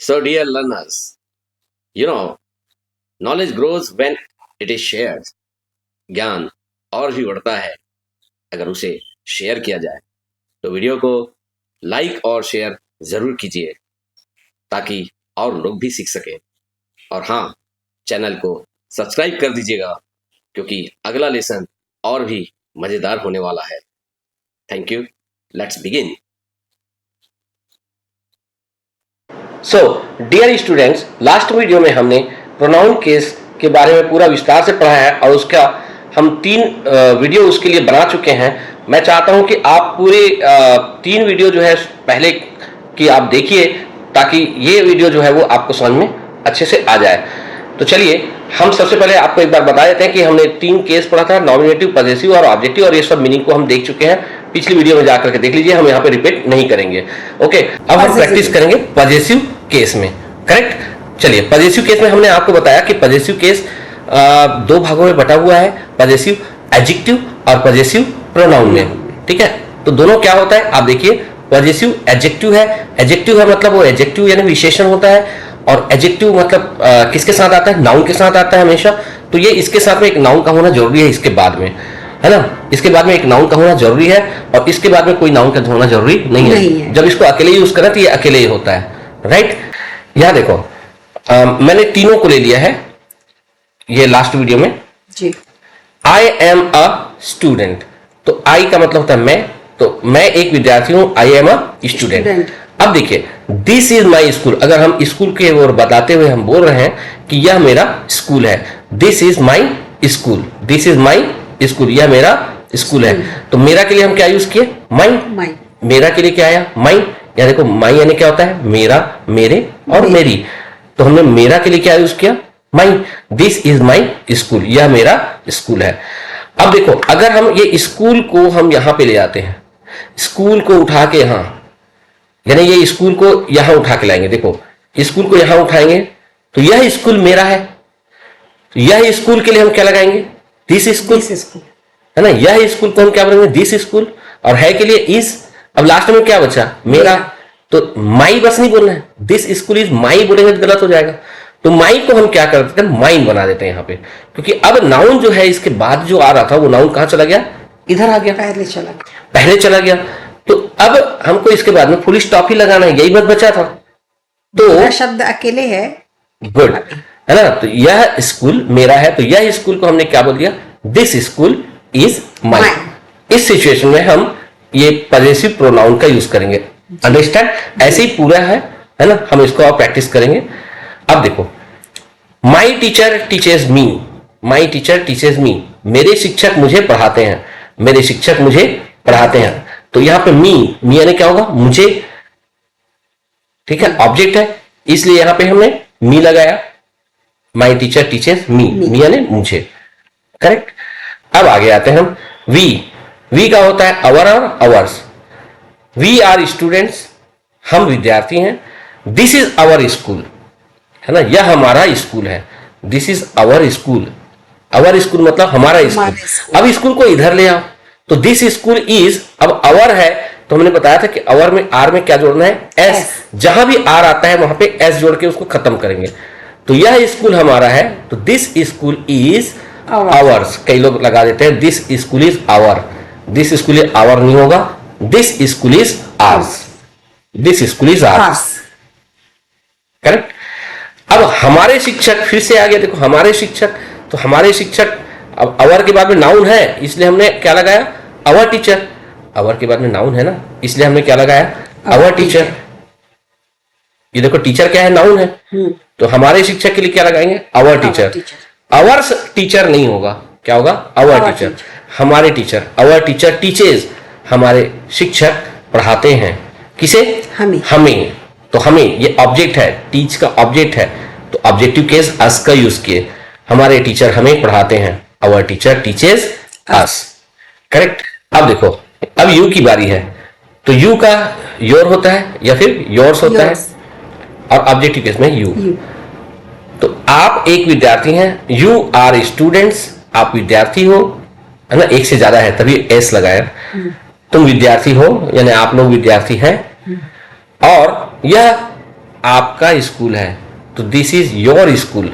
So, dear learners, knowledge grows when it is shared. ज्ञान और भी बढ़ता है अगर उसे शेयर किया जाए। तो वीडियो को लाइक और शेयर जरूर कीजिए ताकि और लोग भी सीख सकें। और हाँ, चैनल को सब्सक्राइब कर दीजिएगा क्योंकि अगला लेसन और भी मजेदार होने वाला है। Thank you. Let's begin. So dear students, last video में हमने प्रोनाउन केस के बारे में पूरा विस्तार से पढ़ा है और उसका हम 3 वीडियो उसके लिए बना चुके हैं। मैं चाहता हूं कि आप पूरे 3 वीडियो जो है पहले की आप देखिए ताकि ये वीडियो जो है वो आपको समझ में अच्छे से आ जाए। तो चलिए हम सबसे पहले आपको एक बार बता देते हैं कि हमने 3 केस पढ़ा था, नॉमिनेटिव, पजेसिव और ऑब्जेक्टिव, और ये सब मीनिंग को हम देख चुके हैं। पिछली वीडियो में जाकर के देख लीजिए, हम यहाँ पे रिपीट नहीं करेंगे। ओके, अब हम प्रैक्टिस करेंगे पजेसिव केस में। करेक्ट। चलिए, पजेसिव केस में हमने आपको बताया कि पजेसिव केस 2 भागों में बटा हुआ है, पजेसिव एडजेक्टिव और पजेसिव प्रोनाउन में। ठीक है, तो दोनों क्या होता है आप देखिए। पजेसिव एडजेक्टिव है, एडजेक्टिव है मतलब वो एडजेक्टिव यानी विशेषण होता है, और एडजेक्टिव मतलब किसके साथ आता है? नाउन के साथ आता है हमेशा। तो ये इसके साथ में एक नाउन का होना जरूरी है, इसके बाद में, है ना, इसके बाद में एक नाउन का होना जरूरी है और इसके बाद में कोई नाउन का होना जरूरी नहीं है। जब इसको अकेले यूज करें तो ये अकेले ही होता है। राइट। यहां देखो, मैंने तीनों को ले लिया है ये लास्ट वीडियो में जी। आई एम अ स्टूडेंट, तो आई का मतलब होता है मैं, तो मैं एक विद्यार्थी हूं। I am a student. अब देखिए, दिस इज माई स्कूल, अगर हम स्कूल के ओर बताते हुए हम बोल रहे हैं कि यह मेरा स्कूल है। This is my school, this is my school, यह मेरा स्कूल है। तो मेरा के लिए हम क्या यूज किए? माई। मेरा के लिए क्या आया? माई। या देखो, माई यानी क्या होता है? मेरा, मेरे और मेरी। तो हमने मेरा के लिए क्या यूज किया? माई। दिस इज माई स्कूल, यह मेरा स्कूल है। अब देखो, अगर हम ये स्कूल को हम यहां पे ले आते हैं, स्कूल को उठा के यहां, यानी ये स्कूल को यहां उठा के लाएंगे। देखो, स्कूल को यहां उठाएंगे तो यह स्कूल मेरा है। तो यह स्कूल के लिए हम क्या लगाएंगे? दिस स्कूल, है ना। यह स्कूल को हम क्या बोलेंगे? This school. और है के लिए इज। अब लास्ट में क्या बचा? मेरा। तो माई बस नहीं बोलना है, दिस स्कूल इज माई बोलेंगे तो गलत हो जाएगा। तो माई को हम क्या करते हैं? माइन बना देते हैं यहां पे, क्योंकि अब नाउन जो है इसके बाद जो आ रहा था वो नाउन कहां चला गया? इधर आ गया, पहले चला गया। तो अब हमको इसके बाद में फुल स्टॉप ही लगाना है, यही बात बचा था। तो शब्द अकेले है, गुड, है ना। तो यह स्कूल मेरा है, तो यह स्कूल को हमने क्या बोल दिया? This school is my. इस सिचुएशन में हम ये पजेसिव प्रोनाउन का यूज करेंगे। अंडरस्टैंड? ऐसे ही पूरा है ना। हम इसको और प्रैक्टिस करेंगे। अब देखो, my teacher teachers me, my teacher teachers me, मेरे शिक्षक मुझे पढ़ाते हैं, मेरे शिक्षक मुझे पढ़ाते हैं। तो यहां पे मी यानी क्या होगा? मुझे। ठीक है, ऑब्जेक्ट है इसलिए यहां पे हमने मी लगाया। माई टीचर टीचर्स मी यानी मुझे। करेक्ट। अब आगे आते हैं हम। वी का होता है अवर और अवर्स। वी आर स्टूडेंट्स, हम विद्यार्थी हैं। दिस इज आवर स्कूल, है ना, यह हमारा स्कूल है। This is our school, our school मतलब हमारा स्कूल। अब स्कूल को इधर ले आओ, तो दिस स्कूल इज, अब आवर है तो हमने बताया था कि आवर में आर में क्या जोड़ना है? एस। जहां भी आर आता है वहां पे एस जोड़ के उसको खत्म करेंगे। तो यह स्कूल हमारा है, तो दिस स्कूल इज आवर्स। कई लोग लगा देते हैं this school is our, this school is our नहीं होगा, this school is ours, this school is ours. Correct. अब हमारे शिक्षक, फिर से आ गया, देखो हमारे शिक्षक, तो हमारे शिक्षक, अब अवर के बाद में नाउन है इसलिए हमने क्या लगाया? Our teacher. अवर के बाद में नाउन है ना, इसलिए हमने क्या लगाया? Our teacher. ये देखो, टीचर क्या है? नाउन है। तो हमारे शिक्षक के लिए क्या लगाएंगे? Our teacher. अवर टीचर नहीं होगा, क्या होगा? Our teacher. हमारे टीचर, अवर टीचर टीचर्स, हमारे शिक्षक पढ़ाते हैं। किसे? हमें। तो हमें ये ऑब्जेक्ट है, टीच का ऑब्जेक्ट है, तो ऑब्जेक्टिव केस अस का यूज किए। हमारे टीचर हमें पढ़ाते हैं, our teacher teachers us. Correct. अब देखो, अब यू की बारी है, तो यू का योर होता है या फिर योर्स होता है, और ऑब्जेक्टिव केस में यू। तो आप एक विद्यार्थी हैं, यू आर स्टूडेंट्स, आप विद्यार्थी हो, है ना, एक से ज्यादा है तभी एस लगाया। तुम विद्यार्थी हो यानी आप लोग विद्यार्थी हैं। और यह आपका स्कूल है, तो this is your school.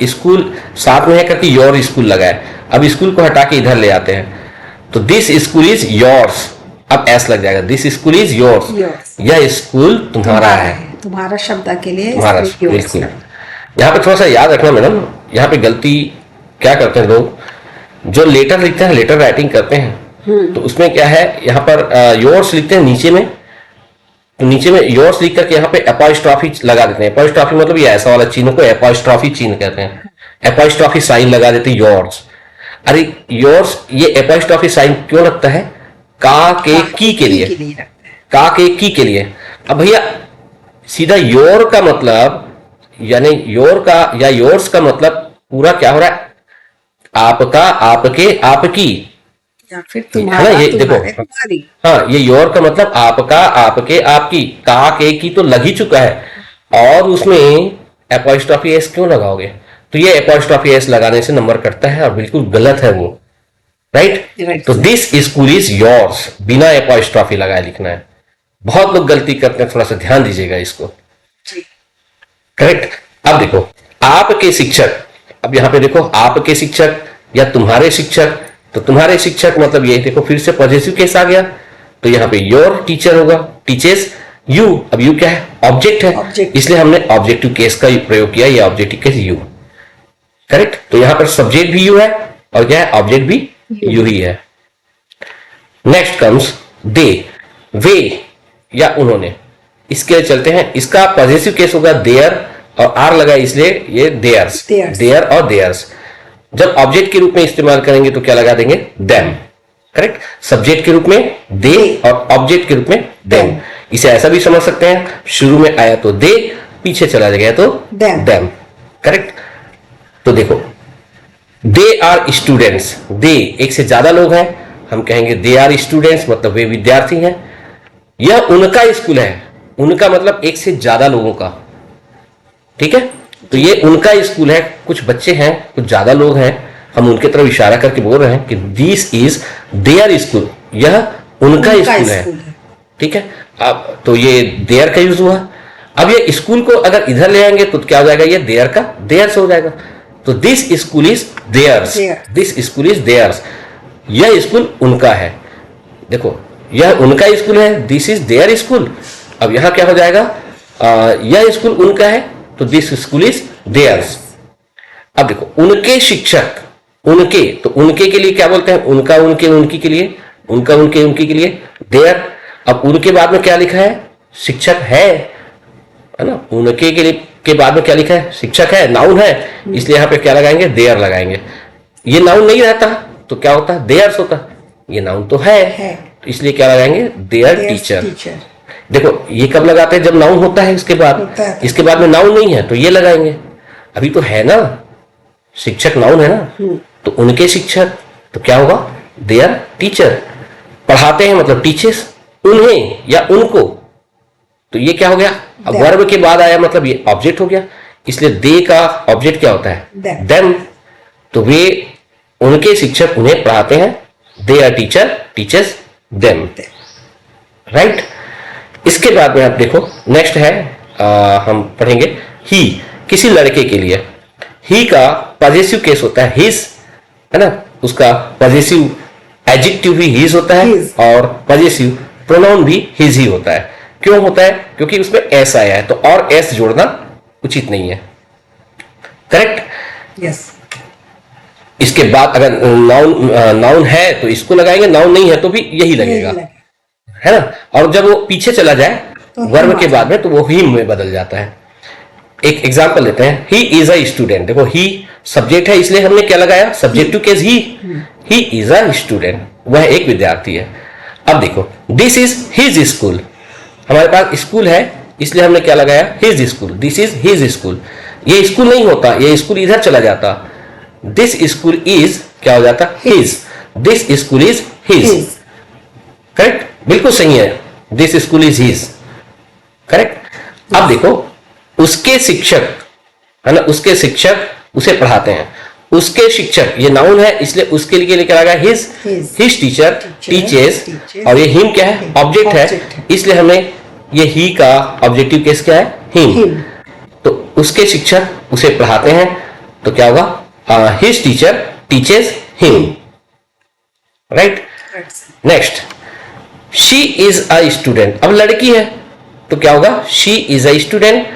School साथ में है करके योर स्कूल लगा है। अब स्कूल को हटा के इधर ले आते हैं, तो दिस स्कूल इज योर्स। अब एस लग जाएगा, दिस स्कूल इज योर्स। यह स्कूल तुम्हारा है। तुम्हारा शब्द के लिए तुम्हारा, बिल्कुल। यहाँ पे थोड़ा सा याद रखना मैडम, यहाँ पे गलती क्या करते हैं लोग, जो लेटर लिखते हैं, लेटर राइटिंग करते हैं, तो उसमें क्या है, यहाँ पर योर्स लिखते हैं नीचे में, तो नीचे में योर्स लिख करके यहाँ पे अपॉस्ट्रॉफी लगा देते हैं। अपॉस्ट्रॉफी मतलब ये ऐसा वाला चिन्ह को अपॉस्ट्रॉफी चिन्ह कहते हैं। अपॉस्ट्रॉफी साइन लगा देते हैं योर्स। अरे योर्स, ये अपॉस्ट्रॉफी साइन क्यों लगता है? का के की के लिए, का के की के लिए। अब भैया सीधा योर का मतलब, यानी योर का या योर्स का मतलब पूरा क्या हो रहा है, आपका, आपके, आपकी, या फिर तुम्हारा, ये तुम्हारे, देखो, तुम्हारी। हाँ, ये योर का मतलब आपका, आपके, आपकी। का के की तो लग ही चुका है, और उसमें अपॉस्ट्रॉफी एस क्यों लगाओगे? तो ये अपॉस्ट्रॉफी एस लगाने से नंबर कटता है और बिल्कुल गलत है वो, राइट। तो दिस स्कूल इज योर्स, बिना अपॉस्ट्रॉफी लगाए लिखना है। बहुत लोग गलती करते हैं, थोड़ा सा ध्यान दीजिएगा इसको, करेक्ट। अब देखो, आपके शिक्षक, अब यहां पे देखो आपके शिक्षक या तुम्हारे शिक्षक, तो तुम्हारे शिक्षक मतलब ये देखो फिर से पॉजिटिव केस आ गया, तो यहाँ पे योर टीचर होगा, टीचर्स यू। अब यू क्या है? ऑब्जेक्ट है, इसलिए हमने ऑब्जेक्टिव केस का प्रयोग किया, ये ऑब्जेक्टिव केस यू, करेक्ट। तो यहां पर सब्जेक्ट भी यू है और क्या है, ऑब्जेक्ट भी यू ही है। नेक्स्ट कम्स दे, वे या उन्होंने। इसके लिए चलते हैं, इसका पॉजिटिव केस होगा देयर, और आर लगा इसलिए ये देयर्स, देयर और देयर्स। जब ऑब्जेक्ट के रूप में इस्तेमाल करेंगे तो क्या लगा देंगे? Them, correct. सब्जेक्ट के रूप में दे और ऑब्जेक्ट के रूप में देम। इसे ऐसा भी समझ सकते हैं, शुरू में आया तो दे, पीछे चला गया तो देम, करेक्ट। तो देखो, दे आर स्टूडेंट्स, दे एक से ज्यादा लोग हैं, हम कहेंगे दे आर स्टूडेंट्स, मतलब वे विद्यार्थी हैं। यह उनका स्कूल है, उनका मतलब एक से ज्यादा लोगों का, ठीक है। तो ये उनका स्कूल है, कुछ बच्चे हैं, कुछ ज्यादा लोग हैं, हम उनके तरफ इशारा करके बोल रहे हैं कि दिस इज देयर स्कूल, यह उनका स्कूल है, ठीक है। अब तो ये देयर का यूज हुआ। अब ये स्कूल को अगर इधर ले आएंगे तो क्या हो जाएगा? ये देयर का देयर्स हो जाएगा। तो this school is theirs, this school is theirs, यह स्कूल उनका है। देखो, यह उनका स्कूल है, दिस इज देयर स्कूल। अब यहां क्या हो जाएगा? यह स्कूल उनका है, तो दिस स्कूल इज देयर्स। अब देखो, उनके शिक्षक, उनके, तो उनके के लिए क्या बोलते हैं? उनका, उनके, उनकी के लिए, उनका, उनके, उनकी के लिए देयर। अब उनके बाद में क्या लिखा है? शिक्षक है ना। उनके के लिए के बाद में क्या लिखा है? शिक्षक है, नाउन है, इसलिए यहां पे क्या लगाएंगे? देयर लगाएंगे। ये नाउन नहीं रहता तो क्या होता है? देयर्स होता। ये नाउन तो है, तो इसलिए क्या लगाएंगे? There teacher. देखो, ये कब लगाते हैं? जब नाउन होता है इसके बाद, इसके बाद में नाउन नहीं है तो ये लगाएंगे। अभी तो है ना, शिक्षक नाउन है ना, तो उनके शिक्षक, तो क्या होगा? There teacher. पढ़ाते हैं मतलब टीचर्स, उन्हें या उनको, तो ये क्या हो गया? अब वर्ब के बाद आया मतलब ये ऑब्जेक्ट हो गया, इसलिए दे का ऑब्जेक्ट क्या होता है? देम। तो वे, उनके शिक्षक उन्हें पढ़ाते हैं, they are teacher teachers them, right. इसके बाद में आप देखो, नेक्स्ट है, हम पढ़ेंगे ही, किसी लड़के के लिए। ही का पॉजिटिव केस होता है हिज, है ना, उसका पॉजिटिव एडजेक्टिव भी हिज होता है और पॉजिटिव प्रोनाउन भी हिज ही होता है। क्यों होता है? क्योंकि उसमें एस आया है, तो और एस जोड़ना उचित नहीं है, करेक्ट। यस। इसके बाद अगर नाउन है तो इसको लगाएंगे, नाउन नहीं है तो भी यही लगेगा, है ना। और जब वो पीछे चला जाए तो वर्ब के बाद में, तो वो ही में बदल जाता है। एक एग्जांपल लेते हैं, ही इज अ स्टूडेंट। देखो, ही सब्जेक्ट है, इसलिए हमने क्या लगाया? Subjective case he is a student, वह एक विद्यार्थी है। अब देखो, दिस इज हिज स्कूल, हमारे पास स्कूल है, इसलिए हमने क्या लगाया? His school, this is his school. ये स्कूल नहीं होता, ये स्कूल इधर चला जाता, दिस स्कूल इज क्या हो जाता? His, this school is his, correct, बिल्कुल सही है, this school is his, correct. अब देखो, उसके शिक्षक, है ना, उसके शिक्षक उसे पढ़ाते हैं, उसके शिक्षक, ये नाउन है, इसलिए उसके लिए क्या लगा? हिज टीचर टीचर्स, और ये हिम क्या है? ऑब्जेक्ट है, इसलिए हमें ये ही का ऑब्जेक्टिव केस क्या है? हिम। Him. तो उसके शिक्षक उसे पढ़ाते हैं, तो क्या होगा? His teacher teaches him, right. Correct, sir. Next, she is a student. अब लड़की है तो क्या होगा? She is a student.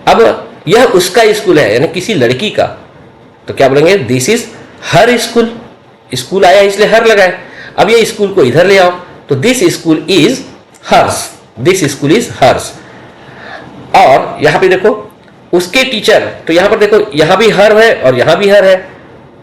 अब यह उसका स्कूल है, यानी किसी लड़की का, तो क्या बोलेंगे? This is her school. School आया इसलिए हर लगाए। अब ये स्कूल को इधर ले आओ, तो this school is hers. This school is hers. और यहां पे देखो उसके टीचर, तो यहां पर देखो यहां भी हर है और यहां भी हर है।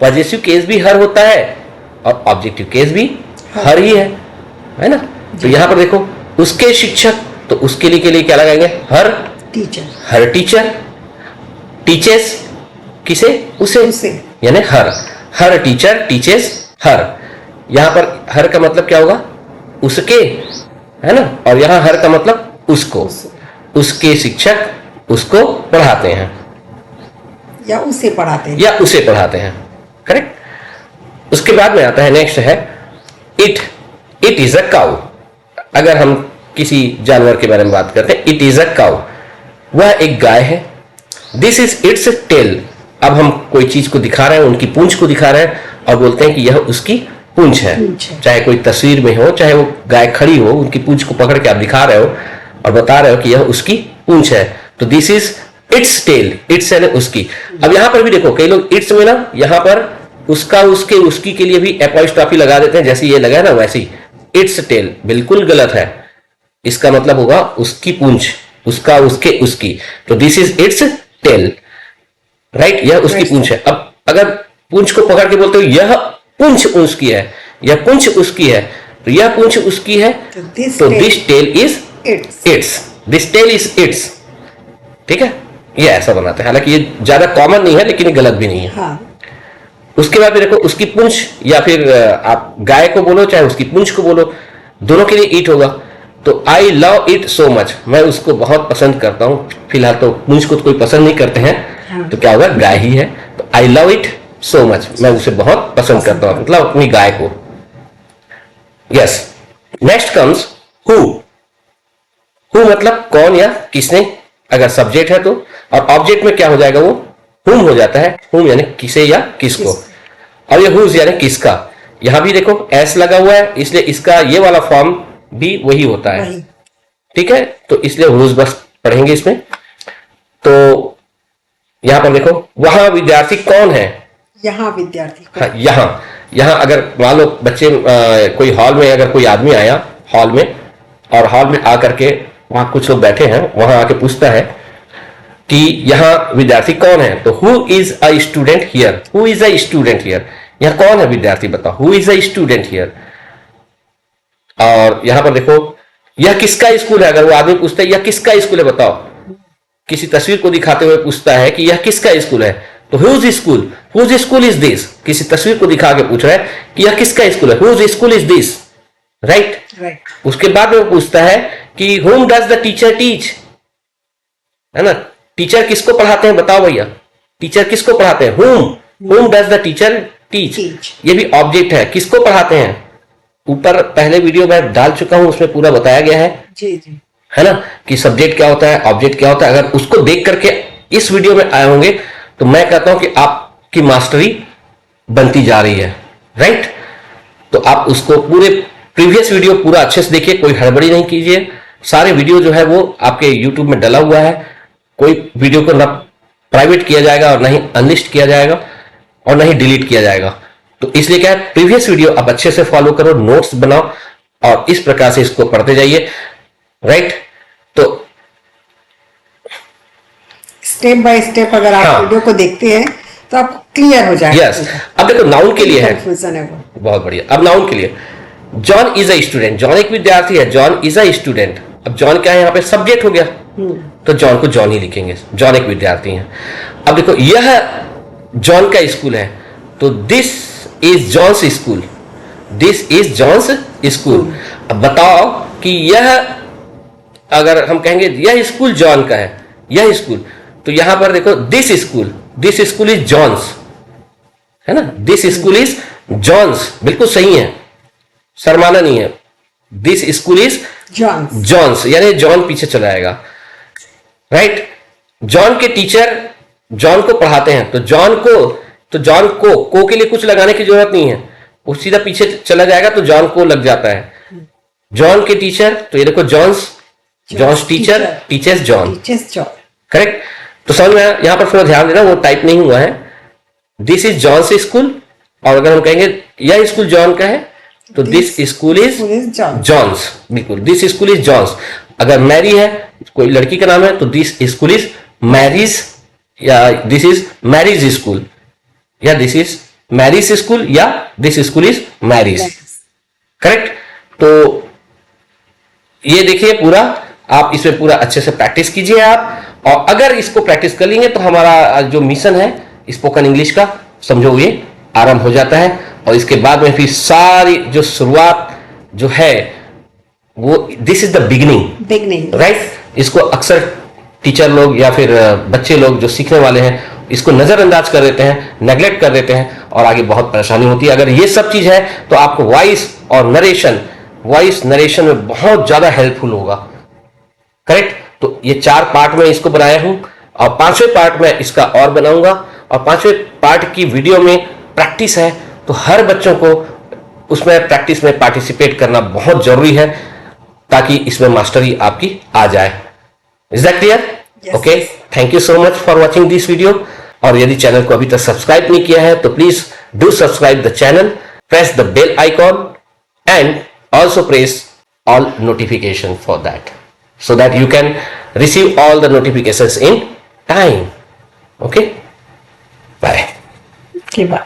पॉजिटिव केस भी हर होता है और ऑब्जेक्टिव केस भी हर ही है ना। तो यहां पर देखो उसके शिक्षक, तो उसके लिए के लिए क्या लगाएंगे? हर। Teacher. हर टीचर टीचेस किसे? उसे। यानी हर टीचर टीचेस हर। यहां पर हर का मतलब क्या होगा? उसके, है ना। और यहां हर का मतलब उसको। उसके शिक्षक उसको पढ़ाते हैं या उसे पढ़ाते हैं। या उसे पढ़ाते हैं, करेक्ट। उसके बाद में आता है, नेक्स्ट है इट इज अ काउ। अगर हम किसी जानवर के बारे में बात करते हैं, इट इज अ काउ, वह एक गाय है। This is its tail. अब हम कोई चीज को दिखा रहे हैं, उनकी पूंछ को दिखा रहे हैं और बोलते हैं कि यह उसकी पूंछ है। चाहे कोई तस्वीर में हो, चाहे वो गाय खड़ी हो, उनकी पूंछ को पकड़ के आप दिखा रहे हो और बता रहे हो कि यह उसकी पूंछ है, तो this is its tail. Its है उसकी। अब यहां पर भी देखो कई लोग इट्स में ना यहां पर उसका उसके उसकी के लिए भी एपॉस्ट्रॉफी लगा देते हैं, जैसे ये लगा है ना वैसे ही। इट्स टेल बिल्कुल गलत है। इसका मतलब होगा उसकी पूंछ, उसका उसके उसकी। तो this is its tail, right. यह उसकी पूंछ है। अब अगर पूंछ को पकड़ के बोलते हो यह पूंछ उसकी है, यह पूंछ उसकी है, तो यह पूंछ उसकी है, तो this tail is its. This tail is its, ठीक है। ये ऐसा बनाते हैं। हालांकि ये ज्यादा कॉमन नहीं है लेकिन ये गलत भी नहीं है। हाँ। उसके बाद देखो उसकी पूंछ, या फिर आप गाय को बोलो चाहे उसकी पूंछ को बोलो, दोनों के लिए ईट होगा। तो I love it so much, मैं उसको बहुत पसंद करता हूं। फिलहाल तो पूंछ को तो कोई पसंद नहीं करते हैं, हाँ। तो क्या होगा? गाय ही है, तो I love it so much, मैं उसे बहुत पसंद करता हूं, मतलब अपनी गाय को। Yes. Next comes who. Who मतलब कौन या किसने, अगर सब्जेक्ट है तो। और ऑब्जेक्ट में क्या हो जाएगा? वो हुम हो जाता है। हुम यानी किसे या किसको। और ये हुज यानी किसका। यहां भी देखो एस लगा हुआ है, इसलिए इसका ये वाला फॉर्म भी वही होता है, ठीक है। तो इसलिए हुज बस पढ़ेंगे इसमें। तो यहां पर देखो वहां विद्यार्थी कौन है? यहाँ विद्यार्थी हाँ, यहां अगर मान लो बच्चे कोई हॉल में, अगर कोई आदमी आया हॉल में और हॉल में आकर के वहां कुछ लोग बैठे हैं, वहां आके पूछता है कि यहां विद्यार्थी कौन है, तो who is a student here. Who is a student here, यहां कौन है विद्यार्थी बताओ। Who is a student here. और यहां पर देखो यह किसका स्कूल है, अगर वो आदमी पूछता है यह किसका स्कूल है बताओ, किसी तस्वीर को दिखाते हुए पूछता है कि यह किसका स्कूल है, तो whose school. Whose school is this, किसी तस्वीर को दिखा के पूछ रहा है कि यह किसका स्कूल है, whose school is this, right. उसके बाद में वो पूछता है कि whom does the teacher teach, है ना। टीचर किसको पढ़ाते हैं बताओ भैया, टीचर किसको पढ़ाते हैं। whom does the teacher teach, ये भी ऑब्जेक्ट है, किसको पढ़ाते हैं। ऊपर पहले वीडियो में डाल चुका हूं, उसमें पूरा बताया गया है, जी जी, है ना, कि सब्जेक्ट क्या होता है, ऑब्जेक्ट क्या होता है। अगर उसको देख करके इस वीडियो में आए होंगे तो मैं कहता हूं कि आपकी मास्टरी बनती जा रही है, राइट। तो आप उसको पूरे प्रीवियस वीडियो पूरा अच्छे से देखिए, कोई हड़बड़ी नहीं कीजिए। सारे वीडियो जो है वो आपके यूट्यूब में डला हुआ है। कोई वीडियो को ना प्राइवेट किया जाएगा और ना ही अनलिस्ट किया जाएगा और ना ही डिलीट किया जाएगा। तो इसलिए क्या है, प्रीवियस वीडियो आप अच्छे से फॉलो करो, नोट्स बनाओ और इस प्रकार से इसको पढ़ते जाइए, राइट। तो स्टेप बाय स्टेप अगर आप वीडियो को देखते हैं तो आपको क्लियर हो जाएगा। यस। अब देखो नाउन के लिए है, कंफ्यूजन है वो। बहुत बढ़िया। अब नाउन के लिए John is a student, John एक विद्यार्थी है, जॉन इज अ स्टूडेंट। अब जॉन क्या है, यहाँ पे सब्जेक्ट हो गया, तो जॉन को जॉन ही लिखेंगे, जॉन एक विद्यार्थी है। अब देखो यह जॉन का स्कूल है, तो this is Johns school, this is Johns school. अब बताओ कि यह, अगर हम कहेंगे यह स्कूल जॉन का है, यह स्कूल, तो यहां पर देखो दिस स्कूल इज जॉन्स, है ना, दिस स्कूल इज जॉन्स, बिल्कुल सही है, शर्माना नहीं है। दिस स्कूल इज जॉन्स, यानी जॉन पीछे चला आएगा, राइट। जॉन के टीचर जॉन को पढ़ाते हैं, तो जॉन को के लिए कुछ लगाने की जरूरत नहीं है, वो सीधा पीछे चला जाएगा तो जॉन को लग जाता है। जॉन के टीचर, तो ये देखो John's teacher, teachers John, correct. तो समझ में आया? यहां पर थोड़ा ध्यान देना, वो टाइप नहीं हुआ है। दिस इज जॉन्स स्कूल, और अगर हम कहेंगे यह स्कूल जॉन का है तो दिस स्कूल इज जॉन्स, बिल्कुल, दिस स्कूल इज जॉन्स। अगर मैरी है, कोई लड़की का नाम है, तो दिस स्कूल इज मैरीज, या दिस इज मैरीज स्कूल, या दिस इज मैरीज स्कूल, या this school is Mary's, correct. तो ये देखिए पूरा, आप इसमें पूरा अच्छे से प्रैक्टिस कीजिए आप, और अगर इसको प्रैक्टिस कर लेंगे तो हमारा जो मिशन है स्पोकन इंग्लिश का, समझो ये आरंभ हो जाता है। और इसके बाद में फिर सारी जो शुरुआत जो है वो this is the beginning, right. इसको अक्सर टीचर लोग या फिर बच्चे लोग जो सीखने वाले हैं इसको नजरअंदाज कर देते हैं, नेग्लेक्ट कर देते हैं, और आगे बहुत परेशानी होती है। अगर ये सब चीज है तो आपको वॉइस और नरेशन में बहुत ज्यादा हेल्पफुल होगा, करेक्ट। तो ये 4 पार्ट में इसको बनाया हूं, और 5वें पार्ट में इसका और बनाऊंगा, और 5वें पार्ट की वीडियो में प्रैक्टिस है, तो हर बच्चों को उसमें प्रैक्टिस में पार्टिसिपेट करना बहुत जरूरी है, ताकि इसमें मास्टरी आपकी आ जाए। Is that clear? Okay, thank you so much for watching this video. और यदि चैनल को अभी तक सब्सक्राइब नहीं किया है तो please do subscribe the channel, press the bell icon, and also press all notification for that, so that you can receive all the notifications in time. Okay, bye. Okay, bye.